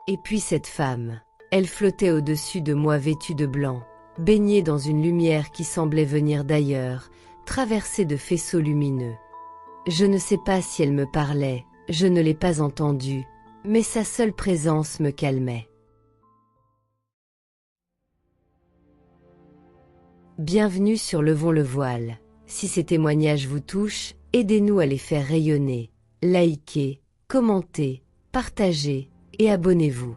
Et puis cette femme, elle flottait au-dessus de moi vêtue de blanc, baignée dans une lumière qui semblait venir d'ailleurs, traversée de faisceaux lumineux. Je ne sais pas si elle me parlait, je ne l'ai pas entendue, mais sa seule présence me calmait. Bienvenue sur Levons le voile. Si ces témoignages vous touchent, aidez-nous à les faire rayonner. Likez, commentez, partagez et abonnez-vous.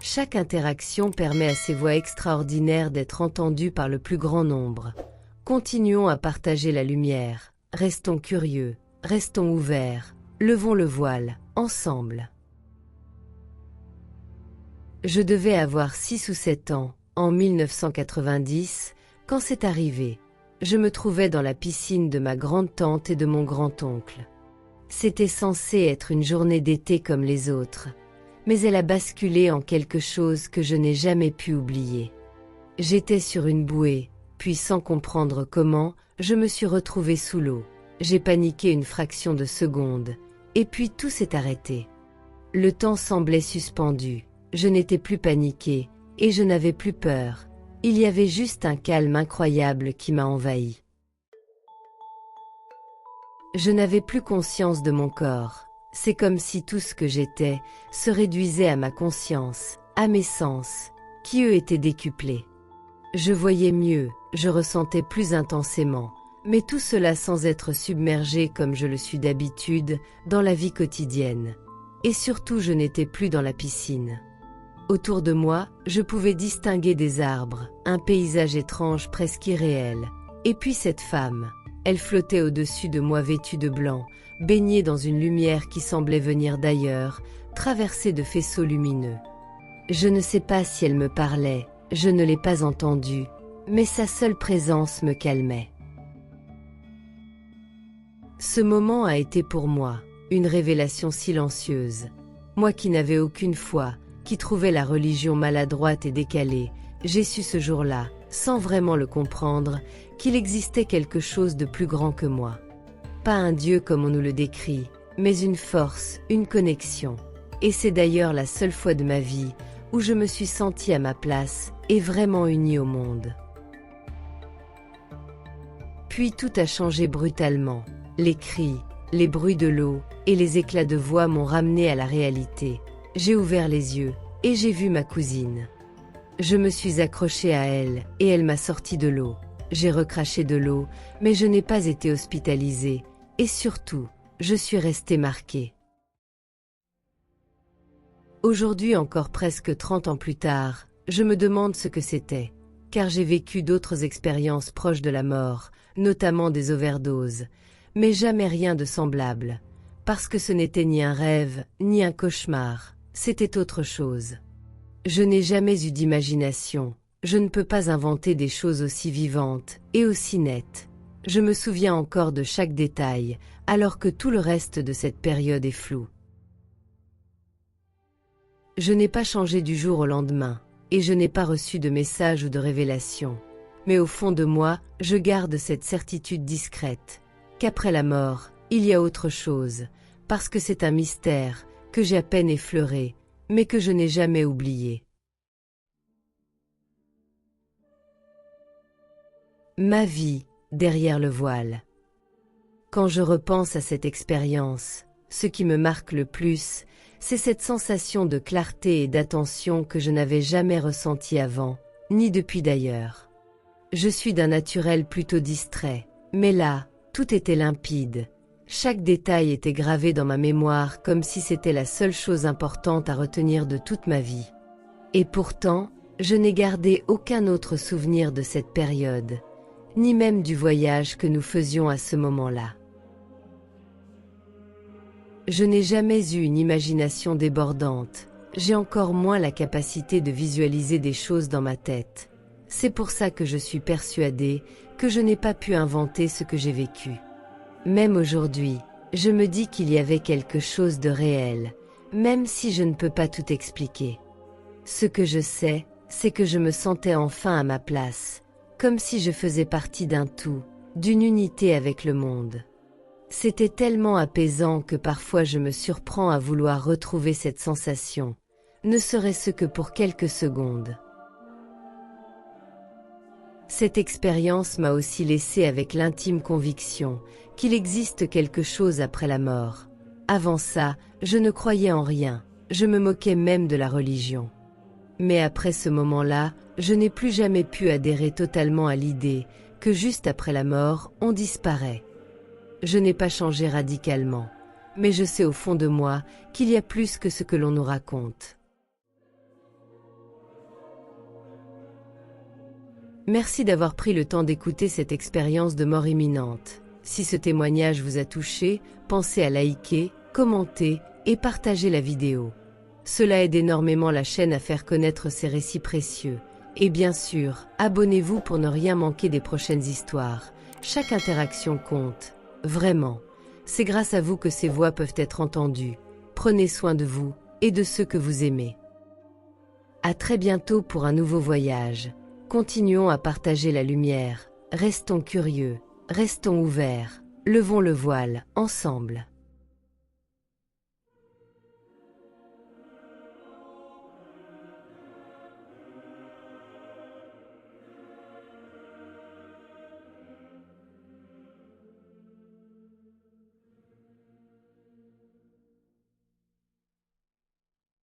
Chaque interaction permet à ces voix extraordinaires d'être entendues par le plus grand nombre. Continuons à partager la lumière. Restons curieux, restons ouverts. Levons le voile, ensemble. Je devais avoir 6 ou 7 ans, en 1990, quand c'est arrivé. Je me trouvais dans la piscine de ma grande-tante et de mon grand-oncle. C'était censé être une journée d'été comme les autres, mais elle a basculé en quelque chose que je n'ai jamais pu oublier. J'étais sur une bouée, puis sans comprendre comment, je me suis retrouvée sous l'eau. J'ai paniqué une fraction de seconde, et puis tout s'est arrêté. Le temps semblait suspendu, je n'étais plus paniquée, et je n'avais plus peur. Il y avait juste un calme incroyable qui m'a envahi. Je n'avais plus conscience de mon corps. C'est comme si tout ce que j'étais se réduisait à ma conscience, à mes sens, qui eux étaient décuplés. Je voyais mieux, je ressentais plus intensément, mais tout cela sans être submergé comme je le suis d'habitude dans la vie quotidienne. Et surtout, je n'étais plus dans la piscine. Autour de moi, je pouvais distinguer des arbres, un paysage étrange presque irréel. Et puis cette femme, elle flottait au-dessus de moi vêtue de blanc, baignée dans une lumière qui semblait venir d'ailleurs, traversée de faisceaux lumineux. Je ne sais pas si elle me parlait, je ne l'ai pas entendue, mais sa seule présence me calmait. Ce moment a été pour moi une révélation silencieuse. Moi qui n'avais aucune foi, qui trouvait la religion maladroite et décalée, j'ai su ce jour-là, sans vraiment le comprendre, qu'il existait quelque chose de plus grand que moi. Pas un Dieu comme on nous le décrit, mais une force, une connexion. Et c'est d'ailleurs la seule fois de ma vie où je me suis sentie à ma place et vraiment unie au monde. Puis tout a changé brutalement. Les cris, les bruits de l'eau et les éclats de voix m'ont ramené à la réalité. J'ai ouvert les yeux, et j'ai vu ma cousine. Je me suis accrochée à elle, et elle m'a sorti de l'eau. J'ai recraché de l'eau, mais je n'ai pas été hospitalisée, et surtout, je suis restée marquée. Aujourd'hui, encore presque 30 ans plus tard, je me demande ce que c'était, car j'ai vécu d'autres expériences proches de la mort, notamment des overdoses, mais jamais rien de semblable, parce que ce n'était ni un rêve, ni un cauchemar. C'était autre chose. Je n'ai jamais eu d'imagination, je ne peux pas inventer des choses aussi vivantes et aussi nettes. Je me souviens encore de chaque détail, alors que tout le reste de cette période est flou. Je n'ai pas changé du jour au lendemain, et je n'ai pas reçu de message ou de révélation. Mais au fond de moi, je garde cette certitude discrète, qu'après la mort, il y a autre chose, parce que c'est un mystère, que j'ai à peine effleuré, mais que je n'ai jamais oublié. Ma vie, derrière le voile. Quand je repense à cette expérience, ce qui me marque le plus, c'est cette sensation de clarté et d'attention que je n'avais jamais ressentie avant, ni depuis d'ailleurs. Je suis d'un naturel plutôt distrait, mais là, tout était limpide. Chaque détail était gravé dans ma mémoire comme si c'était la seule chose importante à retenir de toute ma vie. Et pourtant, je n'ai gardé aucun autre souvenir de cette période, ni même du voyage que nous faisions à ce moment-là. Je n'ai jamais eu une imagination débordante, j'ai encore moins la capacité de visualiser des choses dans ma tête. C'est pour ça que je suis persuadée que je n'ai pas pu inventer ce que j'ai vécu. Même aujourd'hui, je me dis qu'il y avait quelque chose de réel, même si je ne peux pas tout expliquer. Ce que je sais, c'est que je me sentais enfin à ma place, comme si je faisais partie d'un tout, d'une unité avec le monde. C'était tellement apaisant que parfois je me surprends à vouloir retrouver cette sensation, ne serait-ce que pour quelques secondes. Cette expérience m'a aussi laissé avec l'intime conviction qu'il existe quelque chose après la mort. Avant ça, je ne croyais en rien, je me moquais même de la religion. Mais après ce moment-là, je n'ai plus jamais pu adhérer totalement à l'idée que juste après la mort, on disparaît. Je n'ai pas changé radicalement, mais je sais au fond de moi qu'il y a plus que ce que l'on nous raconte. Merci d'avoir pris le temps d'écouter cette expérience de mort imminente. Si ce témoignage vous a touché, pensez à liker, commenter et partager la vidéo. Cela aide énormément la chaîne à faire connaître ces récits précieux. Et bien sûr, abonnez-vous pour ne rien manquer des prochaines histoires. Chaque interaction compte. Vraiment. C'est grâce à vous que ces voix peuvent être entendues. Prenez soin de vous et de ceux que vous aimez. À très bientôt pour un nouveau voyage. Continuons à partager la lumière. Restons curieux. Restons ouverts. Levons le voile, ensemble.